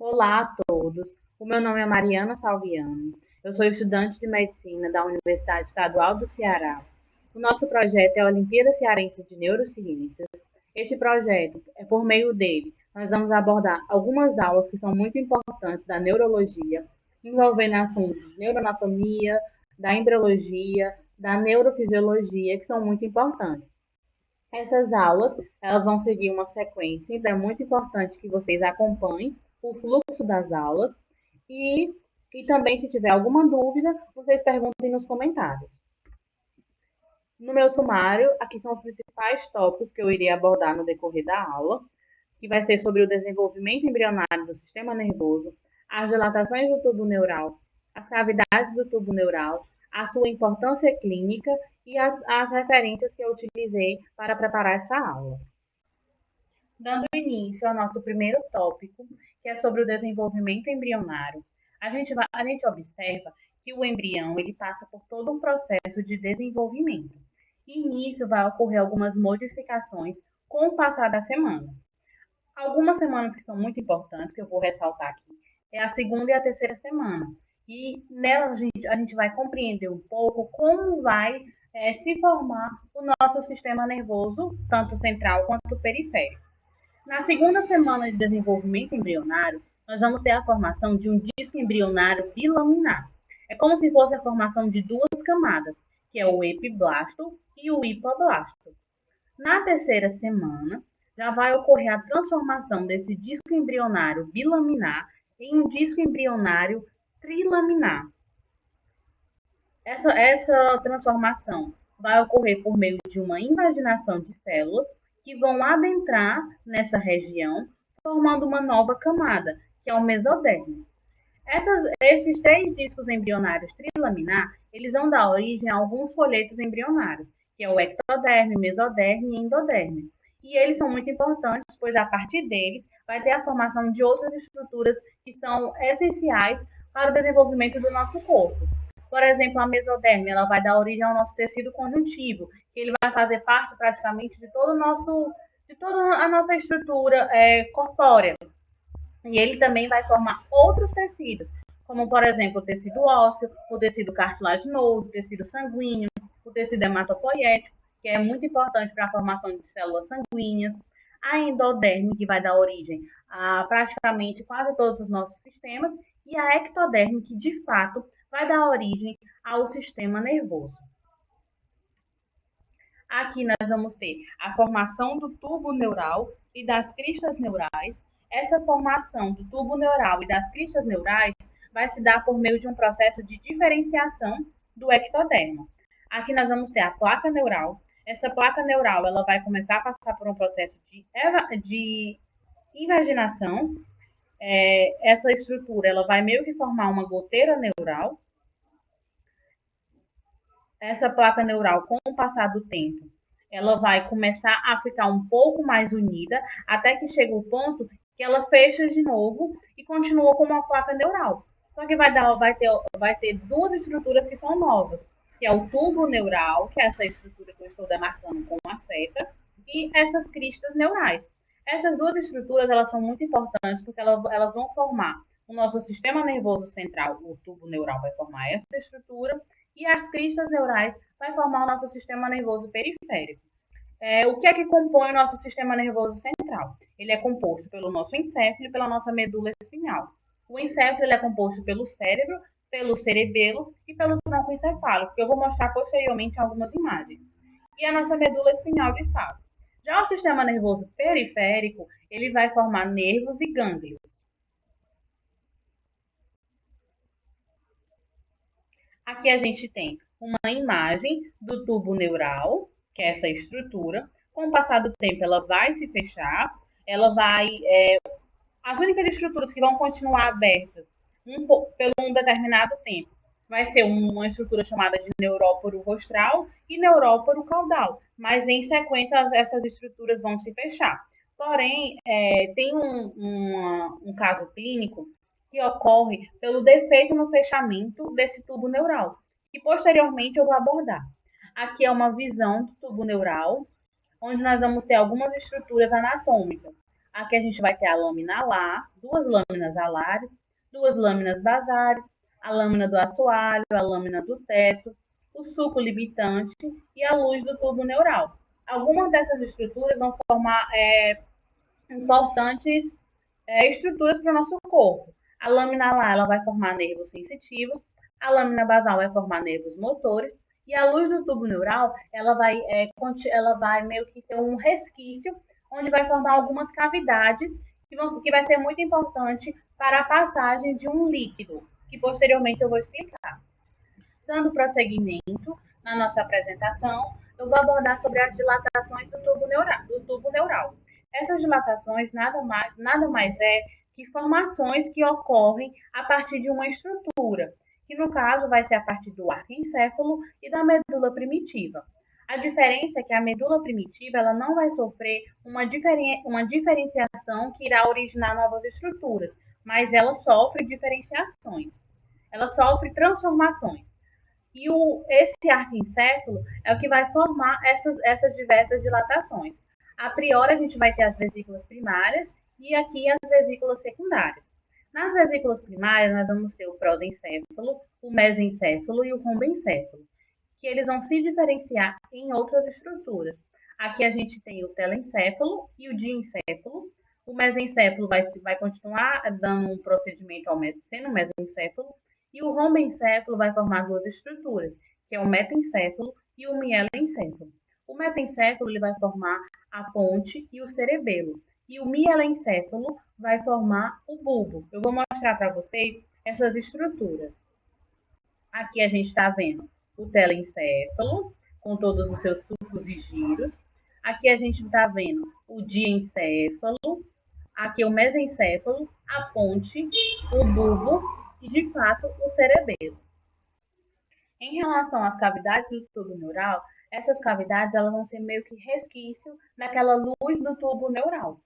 Olá a todos, o meu nome é Mariana Salviano, eu sou estudante de Medicina da Universidade Estadual do Ceará. O nosso projeto é a Olimpíada Cearense de Neurociências. Esse projeto, por meio dele, nós vamos abordar algumas aulas que são muito importantes da neurologia, envolvendo assuntos de neuroanatomia, da embriologia, da neurofisiologia, que são muito importantes. Essas aulas, elas vão seguir uma sequência, então é muito importante que vocês acompanhem o fluxo das aulas e, e também, se tiver alguma dúvida, vocês perguntem nos comentários. No meu sumário, aqui são os principais tópicos que eu irei abordar no decorrer da aula, que vai ser sobre o desenvolvimento embrionário do sistema nervoso, as dilatações do tubo neural, as cavidades do tubo neural, a sua importância clínica e as referências que eu utilizei para preparar essa aula. Dando início ao nosso primeiro tópico, que é sobre o desenvolvimento embrionário, a gente observa que o embrião ele passa por todo um processo de desenvolvimento. E nisso vai ocorrer algumas modificações com o passar das semanas. Algumas semanas que são muito importantes, que eu vou ressaltar aqui, é a segunda e a terceira semana. E nela a gente vai compreender um pouco como vai se formar o nosso sistema nervoso, tanto central quanto periférico. Na segunda semana de desenvolvimento embrionário, nós vamos ter a formação de um disco embrionário bilaminar. É como se fosse a formação de duas camadas, que é o epiblasto e o hipoblasto. Na terceira semana, já vai ocorrer a transformação desse disco embrionário bilaminar em um disco embrionário trilaminar. Essa transformação vai ocorrer por meio de uma invaginação de células que vão adentrar nessa região, formando uma nova camada, que é o mesoderme. Esses três discos embrionários trilaminar, eles vão dar origem a alguns folhetos embrionários, que é o ectoderme, mesoderme e endoderme. E eles são muito importantes, pois a partir deles vai ter a formação de outras estruturas que são essenciais para o desenvolvimento do nosso corpo. Por exemplo, a mesoderme, ela vai dar origem ao nosso tecido conjuntivo, que ele vai fazer parte praticamente de de toda a nossa estrutura corpórea. E ele também vai formar outros tecidos, como, por exemplo, o tecido ósseo, o tecido cartilaginoso, o tecido sanguíneo, o tecido hematopoético, que é muito importante para a formação de células sanguíneas, a endoderme, que vai dar origem a praticamente quase todos os nossos sistemas, e a ectoderme, que de fato vai dar origem ao sistema nervoso. Aqui nós vamos ter a formação do tubo neural e das cristas neurais. Essa formação do tubo neural e das cristas neurais vai se dar por meio de um processo de diferenciação do ectoderma. Aqui nós vamos ter a placa neural. Essa placa neural ela vai começar a passar por um processo de invaginação. Essa estrutura ela vai meio que formar uma goteira neural. Essa placa neural, com o passar do tempo, ela vai começar a ficar um pouco mais unida, até que chega o ponto que ela fecha de novo e continua como uma placa neural. Só que vai ter duas estruturas que são novas, que é o tubo neural, que é essa estrutura que eu estou demarcando com uma seta, e essas cristas neurais. Essas duas estruturas elas são muito importantes porque elas vão formar o nosso sistema nervoso central, o tubo neural vai formar essa estrutura, e as cristas neurais vai formar o nosso sistema nervoso periférico. O que é que compõe o nosso sistema nervoso central? Ele é composto pelo nosso encéfalo e pela nossa medula espinhal. O encéfalo ele é composto pelo cérebro, pelo cerebelo e pelo tronco encefálico, que eu vou mostrar posteriormente em algumas imagens. E a nossa medula espinhal de fato. Já o sistema nervoso periférico, ele vai formar nervos e gânglios. Aqui a gente tem uma imagem do tubo neural, que é essa estrutura. Com o passar do tempo, ela vai se fechar, as únicas estruturas que vão continuar abertas por um determinado tempo vai ser uma estrutura chamada de neuróporo rostral e neuróporo caudal, mas em sequência essas estruturas vão se fechar. Porém, tem um caso clínico que ocorre pelo defeito no fechamento desse tubo neural, que posteriormente eu vou abordar. Aqui é uma visão do tubo neural, onde nós vamos ter algumas estruturas anatômicas. Aqui a gente vai ter a lâmina alar, duas lâminas alares, duas lâminas basares, a lâmina do assoalho, a lâmina do teto, o suco limitante e a luz do tubo neural. Algumas dessas estruturas vão formar importantes estruturas para o nosso corpo. A lâmina alar ela vai formar nervos sensitivos, a lâmina basal vai formar nervos motores e a luz do tubo neural ela vai meio que ser um resquício onde vai formar algumas cavidades que vai ser muito importante para a passagem de um líquido, que posteriormente eu vou explicar. Dando prosseguimento na nossa apresentação, eu vou abordar sobre as dilatações do tubo neural. Essas dilatações nada mais é que formações que ocorrem a partir de uma estrutura, que no caso vai ser a partir do arquencéfalo e da medula primitiva. A diferença é que a medula primitiva ela não vai sofrer uma diferenciação que irá originar novas estruturas, mas ela sofre diferenciações, ela sofre transformações. E esse arquencéfalo é o que vai formar essas diversas dilatações. A priori, a gente vai ter as vesículas primárias e aqui as vesículas secundárias. Nas vesículas primárias, nós vamos ter o prosencéfalo, o mesencéfalo e o rombencéfalo, que eles vão se diferenciar em outras estruturas. Aqui a gente tem o telencéfalo e o diencéfalo. O mesencéfalo vai continuar dando um procedimento sendo mesencéfalo, e o rombencéfalo vai formar duas estruturas, que é o metencéfalo e o mielencéfalo. O metencéfalo ele vai formar a ponte e o cerebelo, e o mielencéfalo vai formar o bulbo. Eu vou mostrar para vocês essas estruturas. Aqui a gente está vendo o telencéfalo, com todos os seus sulcos e giros. Aqui a gente está vendo o diencéfalo, aqui o mesencéfalo, a ponte, o bulbo e, de fato, o cerebelo. Em relação às cavidades do tubo neural, essas cavidades elas vão ser meio que resquício daquela luz do tubo neural.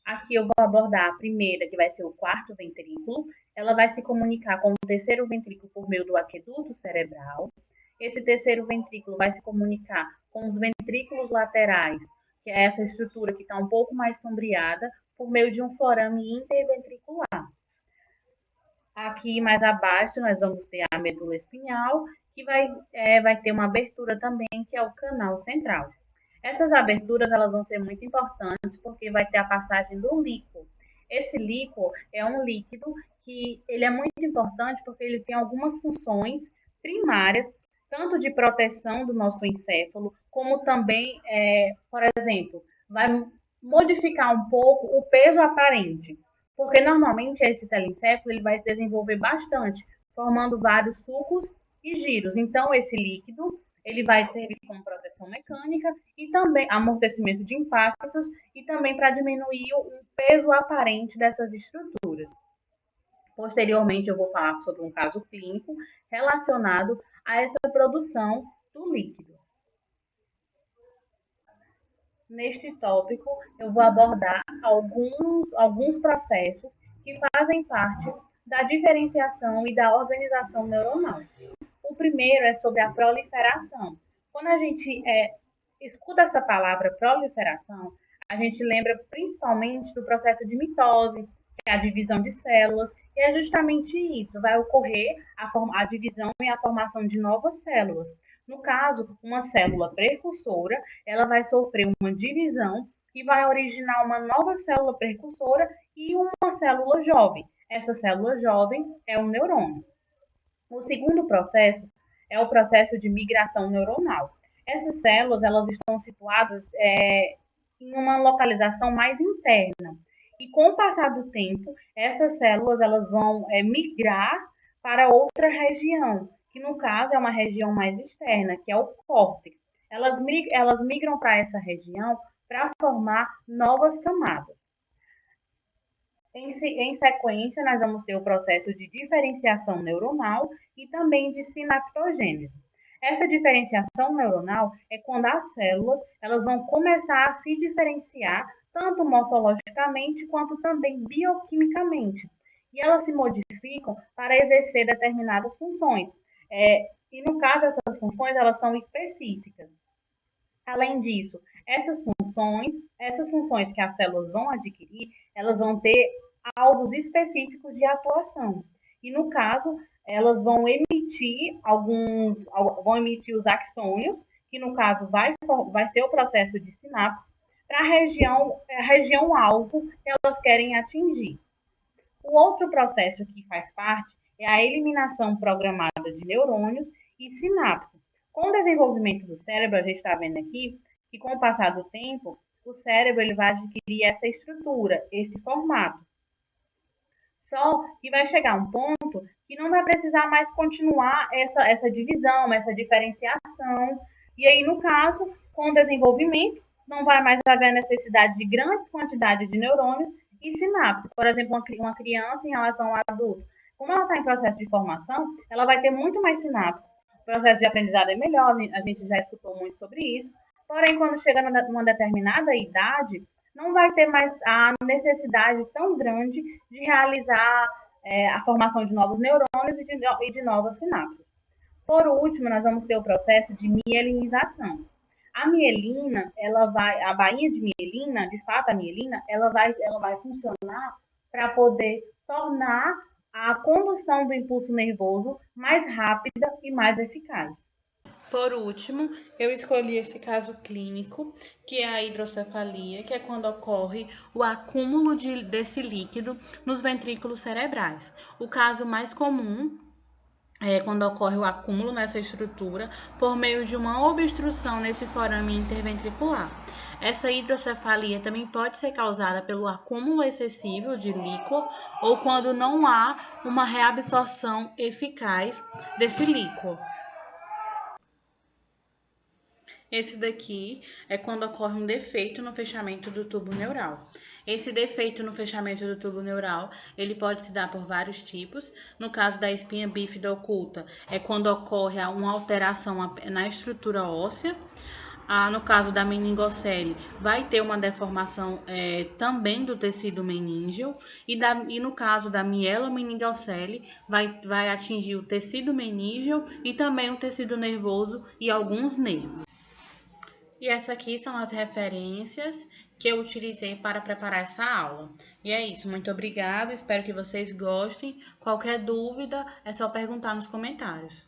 Aqui eu vou abordar a primeira, que vai ser o quarto ventrículo. Ela vai se comunicar com o terceiro ventrículo por meio do aqueduto cerebral. Esse terceiro ventrículo vai se comunicar com os ventrículos laterais, que é essa estrutura que está um pouco mais sombreada, por meio de um forame interventricular. Aqui mais abaixo nós vamos ter a medula espinhal, que vai ter uma abertura também, que é o canal central. Essas aberturas elas vão ser muito importantes porque vai ter a passagem do líquido. Esse líquido é um líquido que ele é muito importante porque ele tem algumas funções primárias, tanto de proteção do nosso encéfalo, como também, por exemplo, vai modificar um pouco o peso aparente. Porque normalmente esse telencéfalo ele vai se desenvolver bastante, formando vários sulcos e giros. Então, esse líquido ele vai servir como proteção mecânica e também amortecimento de impactos e também para diminuir o peso aparente dessas estruturas. Posteriormente, eu vou falar sobre um caso clínico relacionado a essa produção do líquido. Neste tópico, eu vou abordar alguns processos que fazem parte da diferenciação e da organização neuronal. O primeiro é sobre a proliferação. Quando a gente escuta essa palavra proliferação, a gente lembra principalmente do processo de mitose, que é a divisão de células, e é justamente isso, vai ocorrer a divisão e a formação de novas células. No caso, uma célula precursora, ela vai sofrer uma divisão e vai originar uma nova célula precursora e uma célula jovem. Essa célula jovem é o neurônio. O segundo processo é o processo de migração neuronal. Essas células elas estão situadas em uma localização mais interna. E com o passar do tempo, essas células elas vão migrar para outra região, que no caso é uma região mais externa, que é o córtex. Elas migram para essa região para formar novas camadas. Em sequência, nós vamos ter o processo de diferenciação neuronal e também de sinaptogênese. Essa diferenciação neuronal é quando as células elas vão começar a se diferenciar tanto morfologicamente quanto também bioquimicamente. E elas se modificam para exercer determinadas funções. E no caso, essas funções elas são específicas. Além disso, Essas funções que as células vão adquirir, elas vão ter alvos específicos de atuação. E no caso, elas vão emitir os axônios, que no caso vai ser o processo de sinapse, para a região alvo que elas querem atingir. O outro processo que faz parte é a eliminação programada de neurônios e sinapse. Com o desenvolvimento do cérebro, a gente está vendo aqui que com o passar do tempo, o cérebro ele vai adquirir essa estrutura, esse formato. Só que vai chegar um ponto que não vai precisar mais continuar essa divisão, essa diferenciação. E aí, no caso, com o desenvolvimento, não vai mais haver a necessidade de grandes quantidades de neurônios e sinapses. Por exemplo, uma criança em relação ao adulto. Como ela está em processo de formação, ela vai ter muito mais sinapses. O processo de aprendizado é melhor, a gente já escutou muito sobre isso. Porém, quando chega numa determinada idade, não vai ter mais a necessidade tão grande de realizar a formação de novos neurônios e de novas sinapses. Por último, nós vamos ter o processo de mielinização. A mielina, a bainha de mielina, de fato a mielina, ela vai funcionar para poder tornar a condução do impulso nervoso mais rápida e mais eficaz. Por último, eu escolhi esse caso clínico, que é a hidrocefalia, que é quando ocorre o acúmulo desse líquido nos ventrículos cerebrais. O caso mais comum é quando ocorre o acúmulo nessa estrutura por meio de uma obstrução nesse forame interventricular. Essa hidrocefalia também pode ser causada pelo acúmulo excessivo de líquor ou quando não há uma reabsorção eficaz desse líquor. Esse daqui é quando ocorre um defeito no fechamento do tubo neural. Esse defeito no fechamento do tubo neural, ele pode se dar por vários tipos. No caso da espinha bífida oculta, é quando ocorre uma alteração na estrutura óssea. No caso da meningocele, vai ter uma deformação também do tecido meníngeo. E no caso da mielomeningocele, vai atingir o tecido meníngeo e também o tecido nervoso e alguns nervos. E essas aqui são as referências que eu utilizei para preparar essa aula. E é isso, muito obrigada, espero que vocês gostem. Qualquer dúvida é só perguntar nos comentários.